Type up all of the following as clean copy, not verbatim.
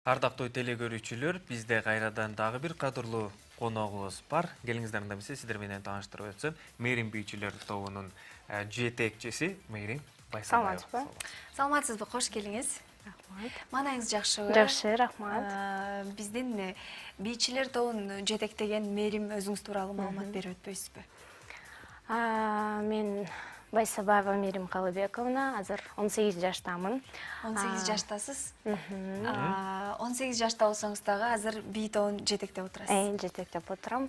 Ардактуу теле көрүүчүлөр, бизде кайрадан дагы бир кадырлуу коногубуз бар. Келиңиздер анда эмесе сиздер менен тааныштырып өтсөм. Мээрим бийчилер тобунун жетекчиси Мээрим Байсалбаева. Саламатсызбы? Саламатсызбы, кош келиңиз. Рахмат. Маанайыңыз жакшыбы? Жакшы, рахмат. Биздин бийчилер тобун жетектеген Мээрим өзүңүз тууралуу маалымат берип өтпөйсүзбү? Мен Байсалбаева Мээрим Калыбековна, азыр 18 жаштамын. 18 жаштасыз. 18 жашта болсоңуз дагы азыр бий тобун жетектеп отурасыз. Жетектеп отурам.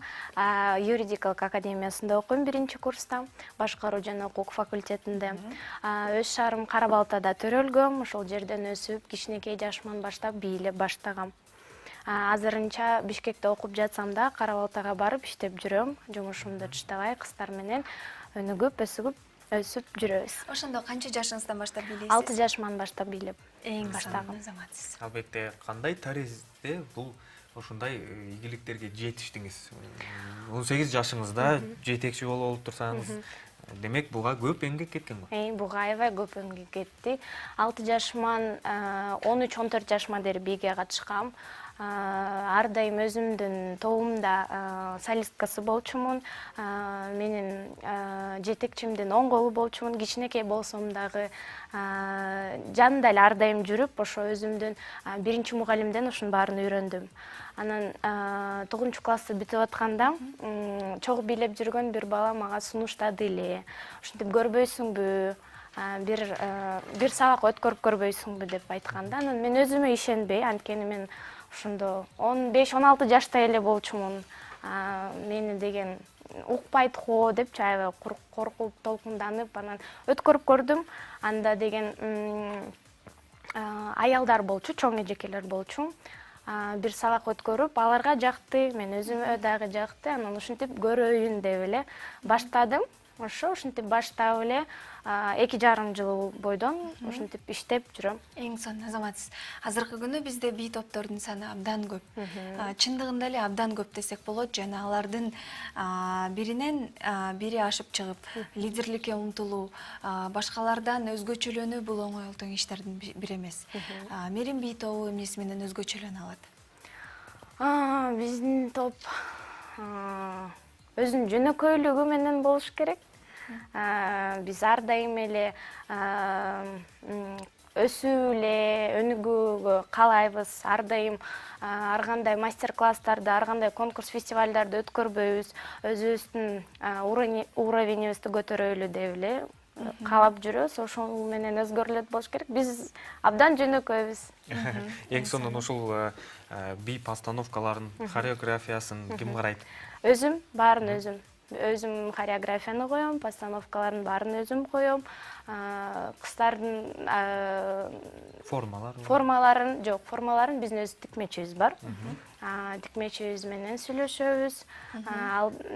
Юридикалык академиясында окуйм, 1-курста, башкаруу жана укук факультетинде. Өз шаарым Кара Балтада төрөлгөм, ошол жерден өсүп, кичинекей жашыман баштап бийлеп баштагам. Азырынча Бишкекте окуп жатсам да, Кара Балтага барып иштеп жүрөм. Жумушумду таштабай, кыздар менен өнүгүп, өсүп жүрөбүз. Ошондо канча жашыңыздан баштап бийлейсиз? 6 жашыман баштап бийлеп баштагам. Азаматсыз. Албетте, кандай таризде бул ушундай ийгиликтерге жетиштиңиз? 18 жашыңызда жетекчи болуп турсаңыз, демек буга көп эмгек кеткен го? Буга аябай көп эмгек кетти. 6 жашыман 13-14 жашыма дейин бийге катышкам. Ар дайым өзүмдүн тобумда солисткасы болчумун. Менин жетекчимдин оң колу болчумун. Кичинекей болсом дагы жанында эле ар дайым жүрүп, ошо өзүмдүн 1-чи мугалимден ушунун баарын үйрөндүм. Анан 9-классты бүтүп атканда чогуу бийлеп жүргөн бир бала мага сунуштады эле. Ушинтип көрбөйсүңбү? Бир сабак өткөрүп көрбөйсүңбү деп айтканда, анан мен өзүмө ишенбей, анткени мен ошондо 15-16 жашта эле болчумун. Мени деген укпайт го депчи аябай коркуп, толкунданып, анан өткөрүп көрдүм. Анда деген аялдар болчу, чоң эжекелер болчу. Бир сабак өткөрүп, аларга жакты, мен өзүмө дагы жакты. Анан ушинтип көрөйүн деп эле баштадым. Ушинтип баштап эле 2,5 жыл бойдон ушинтип иштеп жүрөм. Эң сонун, азаматсыз. Азыркы күнү бизде бий топтордун саны абдан көп. Чындыгында эле абдан көп десек болот, жана алардын биринен бири ашып чыгып, лидерликке умтулуу, башкалардан өзгөчөлөнүү бул оңой олтоң иштердин бири эмес. Мээрим бий тобу эмнеси менен өзгөчөлөнө алат? Биздин топ өзүнүн жөнөкөйлүгү менен болуш керек. Биз ар дайым эле өсүүгө эле, өнүгүүгө каалайбыз. Ар дайым ар кандай мастер-класстарды, ар кандай конкурс, фестивалдарды өткөрбөйбүз. Өзүбүздүн уровенибизди көтөрөлү деп эле каалап жүрөбүз. Ошол менен өзгөрүлөт болуш керек. Биз абдан жөнөкөйбүз. Эң сонун ушул бий постановкаларын, хореографиясын ким карайт? Өзүм, баарын өзүм. Өзүм хореографияны коем, постановкаларын баарын өзүм коем. Кыздардын формаларын биздин өз тикмечибиз бар. Тикмечибиз менен сүйлөшөбүз.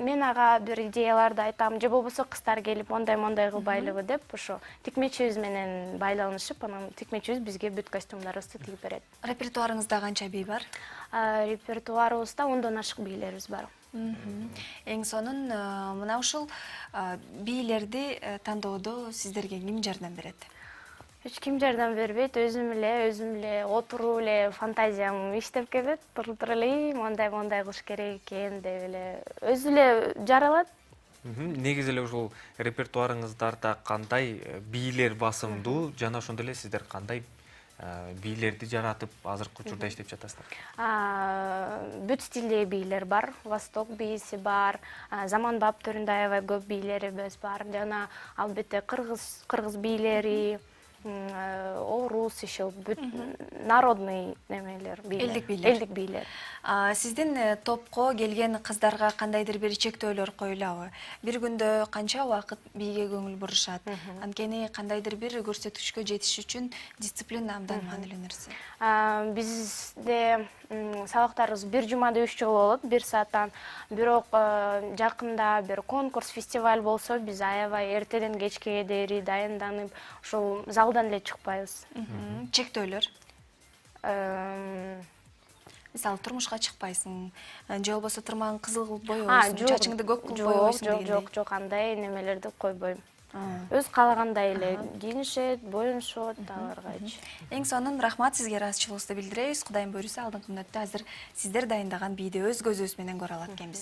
Мен ага бир идеяларды айтам, же болбосо кыздар келип мондай кылбайлыбы деп, ошо тикмечибиз менен байланышып, анан тикмечибиз бизге бүт костюмдарыбызды тигип берет. Репертуарыңызда канча бий бар? Репертуарыбызда 10дон ашык бийлерибиз бар. Эң сонун, мына ушул бийлерди тандоодо сиздерге ким жардам берет? Эч ким жардам бербейт, өзүм эле отуруп эле фантазиям иштеп кетет, туруп эле мондай кылыш керек экен деп эле өзү эле жаралат. Негизи эле ушул репертуарыңыздарда кандай бийлер басымдуу, жана ошондой эле сиздер кандай бийлерди жаратып азыркы учурда иштеп жатасыздар? Бүт стилдеги бийлер бар, восток бийси бар, заманбап түрүндө аябай көп бийлерибиз бар, жана албетте кыргыз бийлери, орус иши бүт народный немелер, элдик бийлер. Сиздин топко келген кыздарга кандайдыр бир чектөөлөр коюлабы? Бир күндө канча убакыт бийге көңүл бурушат? Анткени кандайдыр бир көрсөткүчкө жетиш үчүн дисциплина абдан маанилүү нерсе. Бизде сабактарыбыз бир жумада 3 жолу болот, 1 сааттан. Бирок жакында бир конкурс, фестиваль болсо, биз аябай эртеден кечке дейри дайынданып, ошол залдан эле чыкпайбыз. Чектөөлөр? Мисалы, турмушка чыкпайсың, же болбосо тырмагың кызыл кылып боебойсуң, чачыңды көк кылып боебойсуң дегендей. Жок, андай немелерди койбойм. өз каалагандай эле кийинишет, боюнушат аларгачы. Эң сонун рахмат сизге ыраазычылыгыбызды билдиребиз. Кудайым буйруса алдыңкы мүнөттө азыр сиздер дайындаган бийди өз көзүбүз менен көрө алат экенбиз.